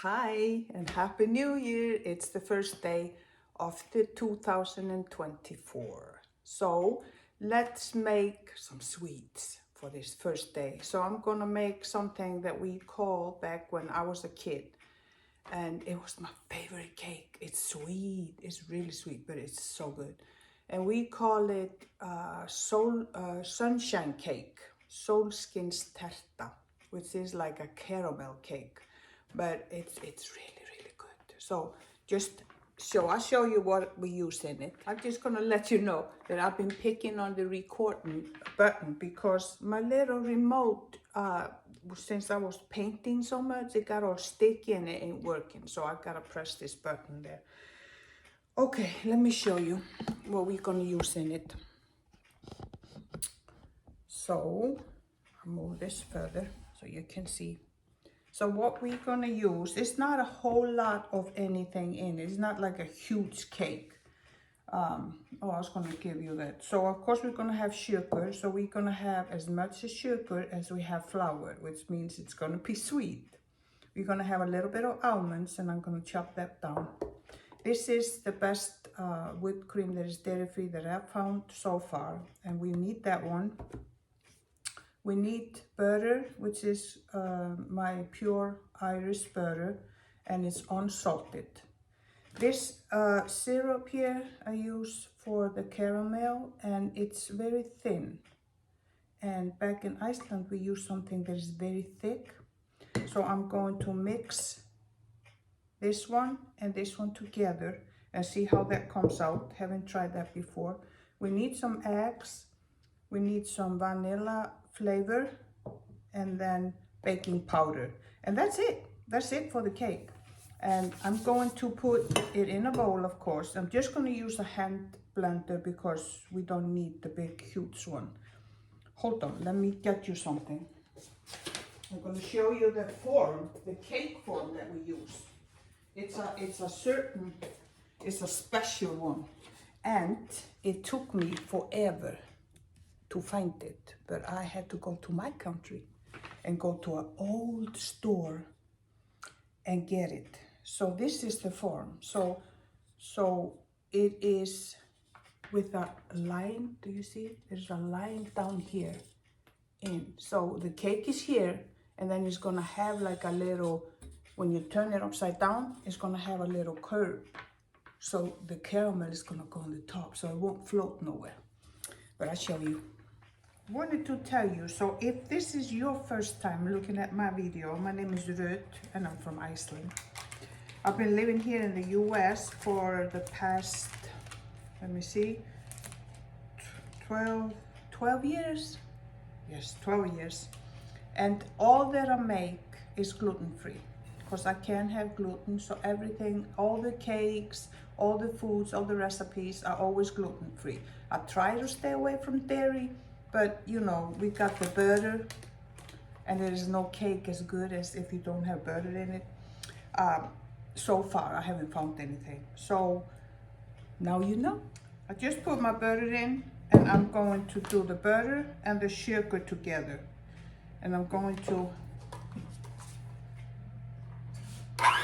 Hi and Happy New Year. It's the first day of the 2024. So let's make some sweets for this first day. So I'm gonna make something that we call back when I was a kid. And it was my favorite cake. It's sweet, it's really sweet, but it's so good. And we call it sunshine cake, solskins terta, which is like a caramel cake, but it's really, really good. So I'll show you what we use in it. I'm just gonna let you know that I've been picking on the recording button because my little remote, since I was painting so much, it got all sticky and it ain't working. So I gotta press this button there. Okay, let me show you what we're gonna use in it. So I'll move this further so you can see. So what we're gonna use, it's not a whole lot of anything in it. It's not like a huge cake. I was gonna give you that. So of course we're gonna have sugar. So we're gonna have as much sugar as we have flour, which means it's gonna be sweet. We're gonna have a little bit of almonds and I'm gonna chop that down. This is the best whipped cream that is dairy-free that I've found so far. And we need that one. We need butter, which is my pure Irish butter, and it's unsalted. This syrup here I use for the caramel, and it's very thin. And back in Iceland, we use something that is very thick. So I'm going to mix this one and this one together and see how that comes out. Haven't tried that before. We need some eggs. We need some vanilla flavor and then baking powder. And that's it. That's it for the cake. And I'm going to put it in a bowl, of course. I'm just going to use a hand blender because we don't need the big, huge one. Hold on, let me get you something. I'm going to show you the form, the cake form that we use. It's a special one. And it took me forever to find it, but I had to go to my country and go to an old store and get it. So this is the form. So it is with a line. Do you see it? There's a line down here in. So the cake is here, and then it's gonna have like a little, when you turn it upside down, it's gonna have a little curve. So the caramel is gonna go on the top, so it won't float nowhere. But I'll show you. Wanted to tell you, so if this is your first time looking at my video, my name is Ruth and I'm from Iceland. I've been living here in the US for the past, let me see, 12 years? Yes, 12 years. And all that I make is gluten-free because I can't have gluten, so everything, all the cakes, all the foods, all the recipes are always gluten-free. I try to stay away from dairy, but you know, we got the butter, and there is no cake as good as if you don't have butter in it. So far, I haven't found anything. So now you know. I just put my butter in, and I'm going to do the butter and the sugar together. And I'm going to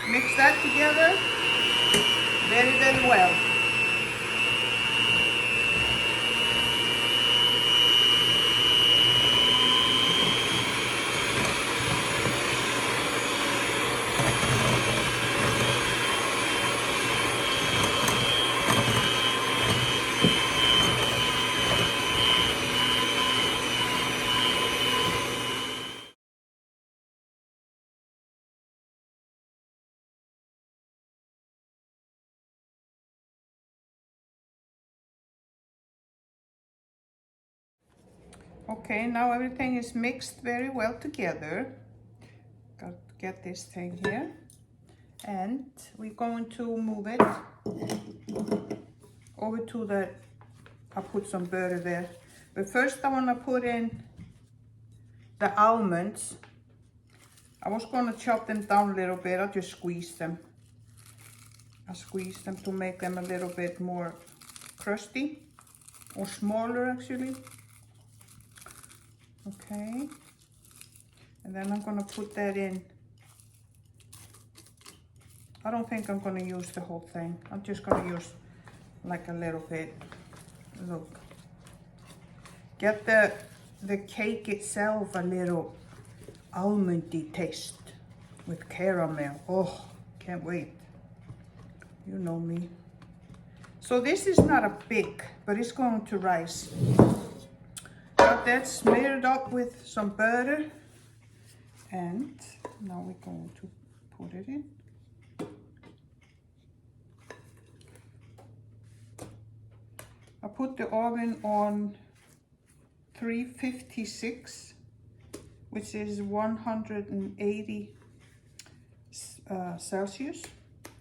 mix that together very, very well. Okay, now everything is mixed very well together. Got to get this thing here. And we're going to move it over to the, I'll put some butter there. But first I want to put in the almonds. I was going to chop them down a little bit. I'll just squeeze them. I squeeze them to make them a little bit more crusty, or smaller actually. Okay. And then I'm going to put that in I don't think I'm gonna use the whole thing. I'm just gonna use like a little bit. Look. Get the cake itself a little almondy taste with caramel. Oh, can't wait. You know me. So this is not a big, but it's going to rise. Got that smeared up with some butter. And now we're going to put it in. I put the oven on 356, which is 180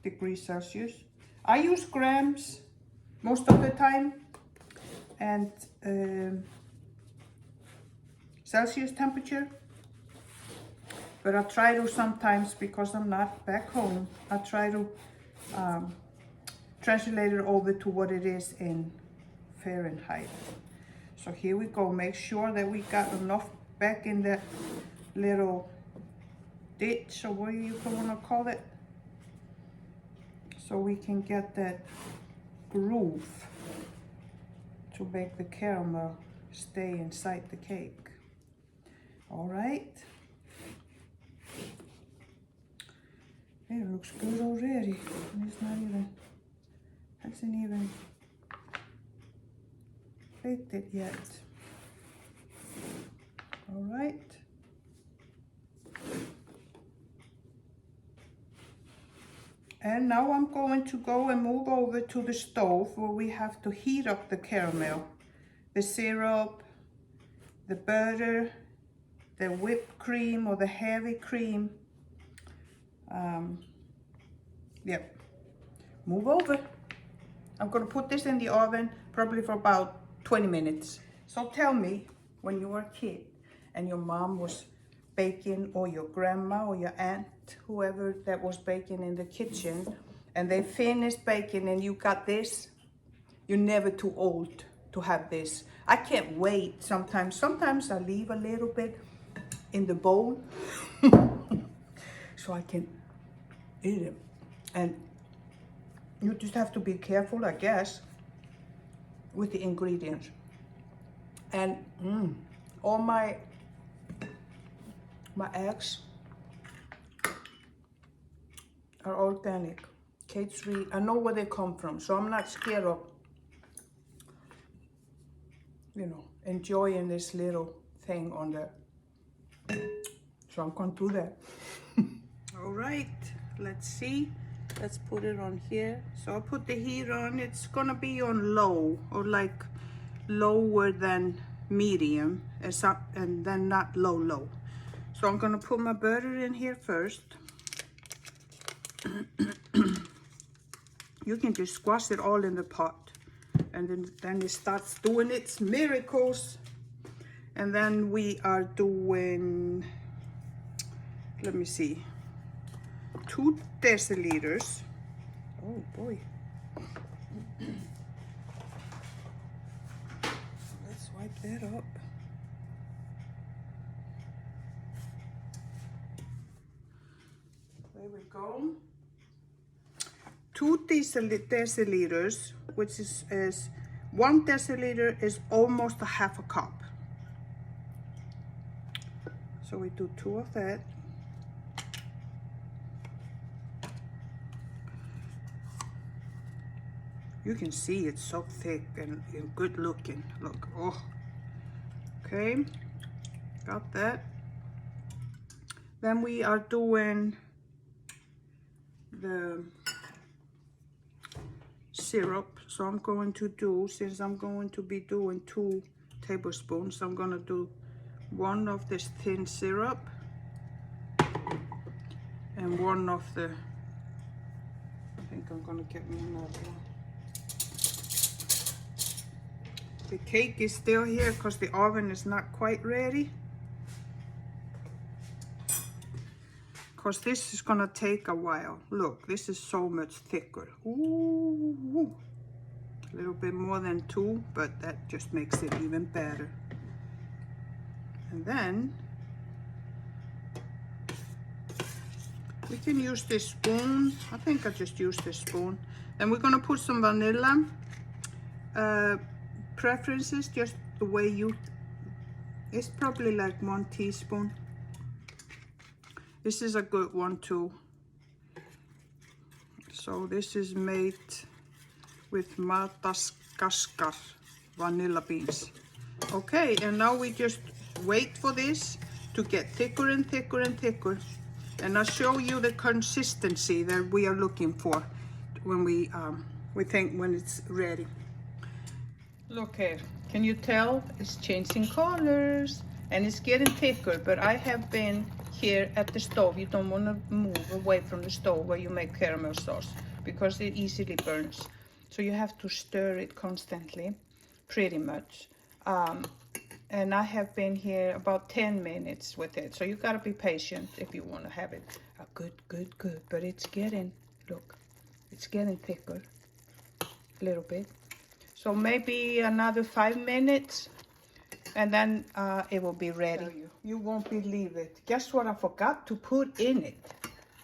degrees Celsius. I use grams most of the time, and Celsius temperature. But I try to sometimes, because I'm not back home, I try to translate it over to what it is in Fahrenheit. So here we go. Make sure that we got enough back in that little ditch, or what you want to call it, so we can get that groove to make the caramel stay inside the cake. All right. It looks good already. It's not even, hasn't even baked it yet. All right. And now I'm going to go and move over to the stove where we have to heat up the caramel, the syrup, the butter, the whipped cream or the heavy cream. Yep. Move over. I'm gonna put this in the oven probably for about 20 minutes. So tell me, when you were a kid and your mom was baking, or your grandma or your aunt, whoever that was baking in the kitchen, and they finished baking and you got this, you're never too old to have this. I can't wait. Sometimes I leave a little bit in the bowl so I can eat it. And you just have to be careful, I guess, with the ingredients. And all my eggs are organic, cage-free. I know where they come from, so I'm not scared of, you know, enjoying this little thing on the, so I'm gonna do that. All right, let's see. Let's put it on here. So I'll put the heat on. It's gonna be on low, or like lower than medium, and then not low. So I'm gonna put my butter in here first. You can just squash it all in the pot, and then it starts doing its miracles. And then we are doing, let me see, 2 deciliters. Oh boy. Let's wipe that up. There we go. 2 deciliters, which is 1 deciliter is almost a half a cup. So we do 2 of that. You can see it's so thick and good looking. Look, oh. Okay, got that. Then we are doing the syrup. So I'm going to do, since I'm going to be doing 2 tablespoons, I'm gonna do 1 of this thin syrup and 1 of the, I think I'm gonna get me another one. The cake is still here because the oven is not quite ready. Because this is gonna take a while. Look, this is so much thicker. Ooh, a little bit more than 2, but that just makes it even better. And then We can use this spoon. I think I just used this spoon. Then we're gonna put some vanilla preferences, just the way you, it's probably like 1 teaspoon. This is a good one too. So this is made with Madagascar vanilla beans. Okay, and now we just wait for this to get thicker and thicker and thicker. And I'll show you the consistency that we are looking for when we think when it's ready. Look here, can you tell it's changing colors and it's getting thicker, but I have been here at the stove. You don't want to move away from the stove where you make caramel sauce because it easily burns. So you have to stir it constantly, pretty much. And I have been here about 10 minutes with it. So you gotta be patient if you wanna have it good. But it's getting, look, it's getting thicker a little bit. So maybe another 5 minutes and then it will be ready. You won't believe it. Guess what I forgot to put in it?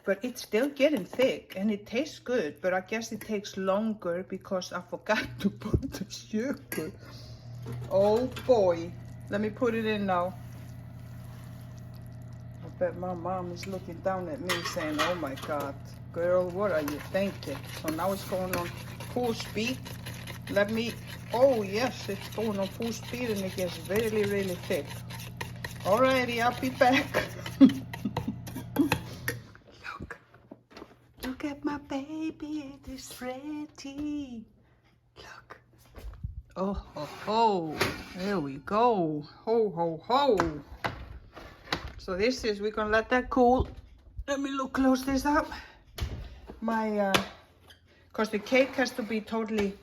But it's still getting thick and it tastes good, but I guess it takes longer because I forgot to put the sugar. Oh boy, let me put it in now. I bet my mom is looking down at me saying, oh my God, girl, what are you thinking? So now it's going on full speed. Let me, oh yes, it's going on full speed and it gets really, really thick. Alrighty, I'll be back. Look at my baby, it is ready. Look. Oh, ho, ho. There we go. Ho, ho, ho. So this is, we're gonna let that cool. Let me close this up. Cause the cake has to be totally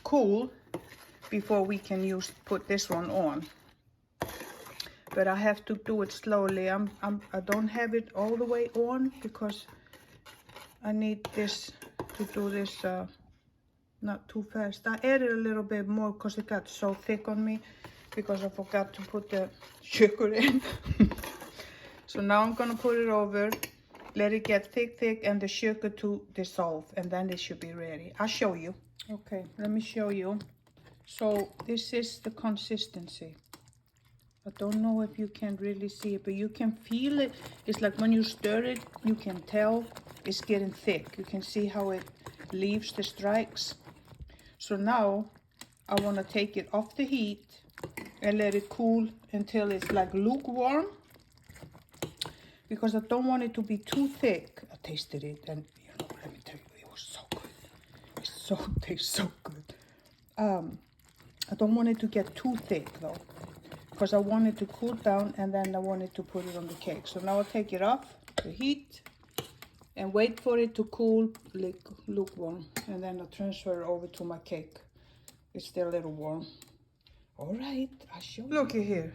cool before we can put this one on. But I have to do it slowly. I don't have it all the way on because I need this to do this not too fast. I added a little bit more because it got so thick on me because I forgot to put the sugar in. So now I'm gonna put it over, let it get thick and the sugar to dissolve, and then it should be ready. I'll show you. Okay, let me show you. So this is the consistency. I don't know if you can really see it, but you can feel it. It's like when you stir it, you can tell it's getting thick. You can see how it leaves the strikes. So now I want to take it off the heat and let it cool until it's like lukewarm, because I don't want it to be too thick. I tasted it and let me tell you, it was so good. It tastes so good. I don't want it to get too thick though, because I want it to cool down and then I wanted to put it on the cake. So now I'll take it off the heat and wait for it to cool, like lukewarm, and then I'll transfer it over to my cake. It's still a little warm. All right, I'll show you. Looky here.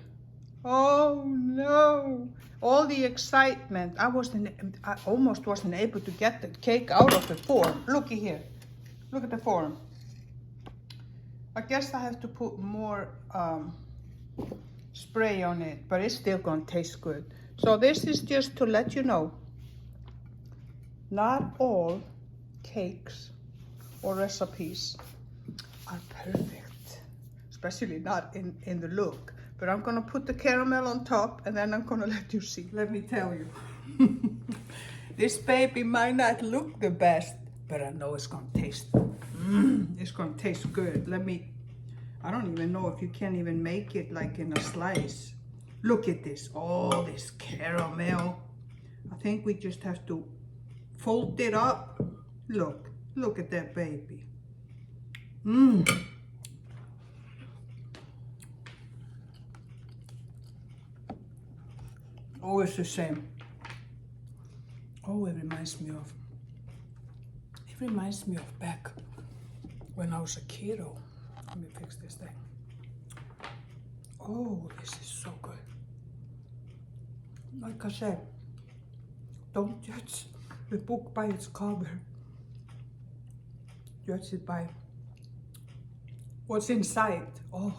Oh no! All the excitement. I almost wasn't able to get the cake out of the form. Looky here. Look at the form. I guess I have to put more spray on it, but it's still gonna taste good. So this is just to let you know, not all cakes or recipes are perfect, especially not in the look. But I'm gonna put the caramel on top and then I'm gonna let you see. Let me tell you, this baby might not look the best, but I know it's gonna taste, it's gonna taste good. I don't even know if you can even make it like in a slice. Look at this, all this caramel. I think we just have to fold it up. Look at that baby. Oh, it's the same. Oh, it reminds me of back when I was a kiddo. Let me fix this thing. Oh, this is so good. Like I said, don't judge the book by its cover. Judge it by what's inside. Oh.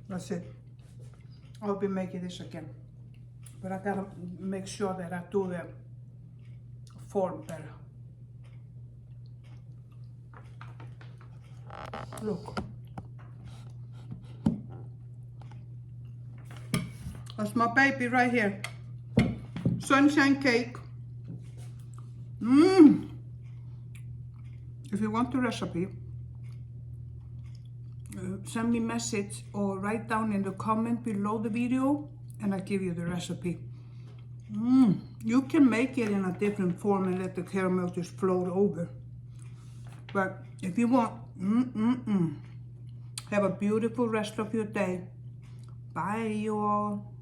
That's it. I'll be making this again. But I gotta make sure that I do the form better. Look. That's my baby right here. Sunshine cake. Mmm. If you want the recipe, send me a message or write down in the comment below the video and I'll give you the recipe. You can make it in a different form and let the caramel just float over. But if you want, have a beautiful rest of your day. Bye, you all.